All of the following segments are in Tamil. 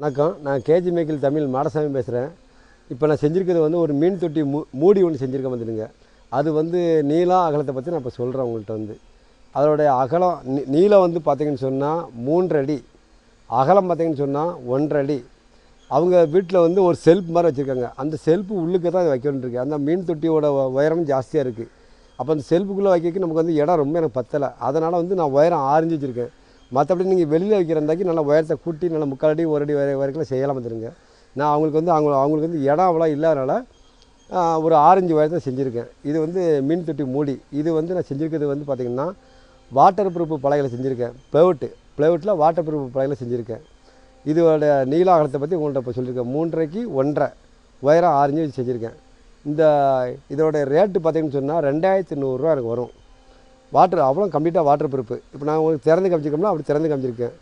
வணக்கம். நான் கேஜி மேக்கில் தமிழ் மாடசாமி பேசுகிறேன். இப்போ நான் செஞ்சுருக்கிறது வந்து ஒரு மீன் தொட்டி மூடி ஒன்று செஞ்சுருக்கேன் வந்துடுங்க. அது வந்து நீளம் அகலத்தை பற்றி நான் இப்போ சொல்கிறேன் உங்கள்கிட்ட வந்து. அதோடைய அகலம் நீளம் வந்து பார்த்திங்கன்னு சொன்னால் 3 அடி, அகலம் பார்த்திங்கன்னு சொன்னால் 1.5 அடி. அவங்க வீட்டில் வந்து ஒரு செல்ஃப் மாதிரி வச்சுருக்காங்க. அந்த செல்ஃபு உள்ளுக்கு தான் அது வைக்கணுன்னு இருக்குது. அந்த மீன் தொட்டியோட உயரம் ஜாஸ்தியாக இருக்குது. அப்போ அந்த செல்ஃபுக்குள்ளே வைக்க நமக்கு வந்து இடம் ரொம்ப எனக்கு பத்தலை. அதனால் வந்து நான் உயரம் 6 இன்ச்சு வச்சுருக்கேன். மற்றபடி நீங்கள் வெளியில் வைக்கிறந்தாக்கி நல்லா உயரத்தை கூட்டி நல்லா 3/4 அடி 1 அடி வரைக்கும் செய்யலாம் வந்துடுங்க. நான் அவங்களுக்கு வந்து இடம் அவ்வளோ இல்லாதனால ஒரு 6 இன்ச்சு உயரத்தை செஞ்சுருக்கேன். இது வந்து மீன் தொட்டி மூடி. இது வந்து நான் செஞ்சுருக்கிறது வந்து பார்த்திங்கன்னா வாட்டர் ப்ரூஃப் பலகையில் செஞ்சுருக்கேன். ப்ளைவுட்டில் வாட்டர் ப்ரூஃப் பலகையில் செஞ்சுருக்கேன். இதோட நீள அகலத்தை பற்றி உங்கள்கிட்ட இப்போ சொல்லியிருக்கேன். 3.5க்கு 1.5 உயரம் 6 இன்ச்சு வச்சு செஞ்சுருக்கேன். இதோட ரேட்டு பார்த்திங்கன்னு சொன்னால் 2100 ரூபா எனக்கு வரும். அவ்வளோ கம்ப்ளீட்டாக வாட்டர் ப்ரூஃப். இப்போ நான் உங்களுக்கு திறந்து காமிச்சிருக்கோம்னா அப்படி திறந்து காமிச்சிருக்கேன்.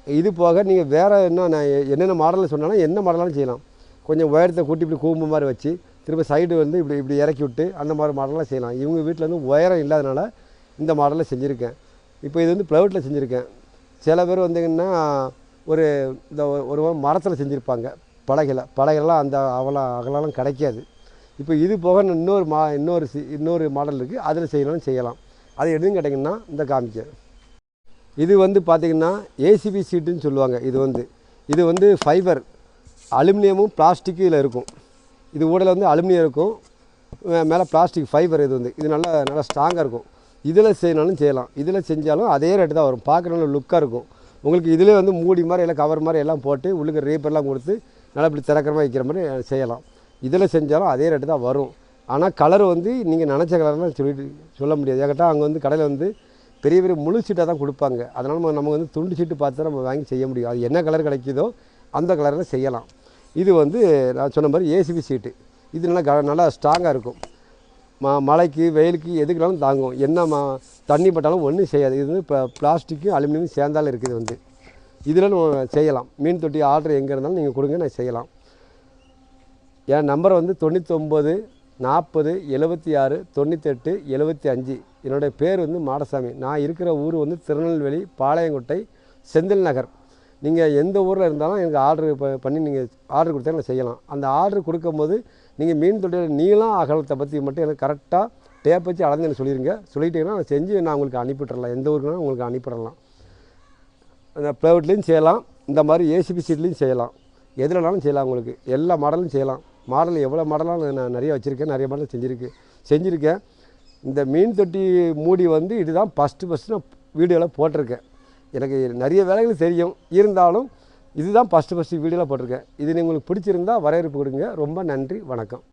இது போக நீங்கள் வேறு நான் என்னென்ன மாடலில் சொன்னாலும் என்ன மாடலாலும் செய்யலாம். கொஞ்சம் உயரத்தை கூட்டி இப்படி கூம்பு மாதிரி வச்சு திரும்ப சைடு வந்து இப்படி இறக்கி விட்டு அந்த மாதிரி மாடலாம் செய்யலாம். இவங்க வீட்டில் வந்து உயரம் இல்லாதனால இந்த மாடலில் செஞ்சுருக்கேன். இப்போ இது வந்து ப்ளைவுட்டில் செஞ்சுருக்கேன். சில பேர் வந்தீங்கன்னா ஒரு மரத்தில் செஞ்சுருப்பாங்க. பலகைலாம் அந்த அகலாம் கிடைக்காது. இப்போ இது போக இன்னொரு மாடல் இருக்குது. அதில் செய்யலாம். அது எதுன்னு கேட்டிங்கன்னா இந்த காமிக்க. இது வந்து பார்த்திங்கன்னா ஏசிபி சீட்டுன்னு சொல்லுவாங்க. இது வந்து ஃபைபர், அலுமினியமும் பிளாஸ்டிக்கு இதில் இருக்கும். இது ஊடல வந்து அலுமினியம் இருக்கும், மேலே பிளாஸ்டிக் ஃபைபர். இது நல்லா ஸ்ட்ராங்காக இருக்கும். இதில் செய்யணும் செய்யலாம். இதில் செஞ்சாலும் அதே ரேட்டு தான் வரும். பார்க்குற நல்ல லுக்காக இருக்கும். உங்களுக்கு இதிலே வந்து மூடி மாதிரி எல்லாம் கவர் மாதிரி எல்லாம் போட்டு உள்ளுக்கு ரீப்பர்லாம் கொடுத்து நல்லா இப்படி திறக்கிற மாதிரி வைக்கிற மாதிரி செய்யலாம். இதில் செஞ்சாலும் அதே ரேட்டு தான் வரும். ஆனால் கலர் வந்து நீங்கள் நினச்ச கலர்லாம் சொல்ல முடியாது. ஏகட்டால் அங்கே வந்து கடையில் வந்து பெரிய முழு சீட்டாக தான் கொடுப்பாங்க. அதனால் நம்ம வந்து துண்டு சீட்டு பார்த்து தான் நம்ம வாங்கி செய்ய முடியும். அது என்ன கலர் கிடைக்குதோ அந்த கலரில் செய்யலாம். இது வந்து நான் சொன்ன மாதிரி ஏசிபி சீட்டு. இது நல்லா ஸ்ட்ராங்காக இருக்கும். மழைக்கு வெயிலுக்கு எதுக்குனாலும் தாங்கும். தண்ணி பட்டாலும் ஒன்றும் செய்யாது. இது வந்து இப்போ பிளாஸ்டிக்கும் அலுமினியமும் சேர்ந்தாலும் இருக்குது. இதில் நம்ம செய்யலாம். மீன் தொட்டி ஆர்டர் எங்கே இருந்தாலும் நீங்கள் கொடுங்க, நான் செய்யலாம். என் நம்பர் வந்து 99 40 76 98 75. என்னுடைய பேர் வந்து மாடசாமி. நான் இருக்கிற ஊர் வந்து திருநெல்வேலி பாளையங்கோட்டை செந்தில் நகர். நீங்கள் எந்த ஊரில் இருந்தாலும் எனக்கு ஆர்டர் பண்ணி நீங்கள் ஆர்டர் கொடுத்தா நான் செய்யலாம். அந்த ஆர்டர் கொடுக்கும்போது நீங்கள் மீன் தொட்டியோட நீளம் அகலத்தை பற்றி மட்டும் எனக்கு கரெக்டாக டேப் வச்சு அளந்து எனக்கு சொல்லிட்டீங்கன்னா நான் செஞ்சு நான் உங்களுக்கு அனுப்பிவிட்றலாம். எந்த ஊருக்குனாலும் உங்களுக்கு அனுப்பிடலாம். அந்த ப்ளைவுட்லேயும் செய்யலாம், இந்த மாதிரி ஏசிபி சீட்லேயும் செய்யலாம். எதுலனாலும் செய்யலாம். உங்களுக்கு எல்லா மாடலும் செய்யலாம். மாடல் எவ்வளோ மாடலாக நான் நிறைய வச்சுருக்கேன். நிறைய மாடல் செஞ்சுருக்கேன். இந்த மீன் தொட்டி மூடி வந்து இதுதான் ஃபஸ்ட்டு நான் வீடியோவில் போட்டிருக்கேன். எனக்கு நிறைய வேலைகள் தெரியும், இருந்தாலும் இதுதான் ஃபஸ்ட்டு வீடியோவில் போட்டிருக்கேன். இது உங்களுக்கு பிடிச்சிருந்தால் வரவேற்பு கொடுங்க. ரொம்ப நன்றி, வணக்கம்.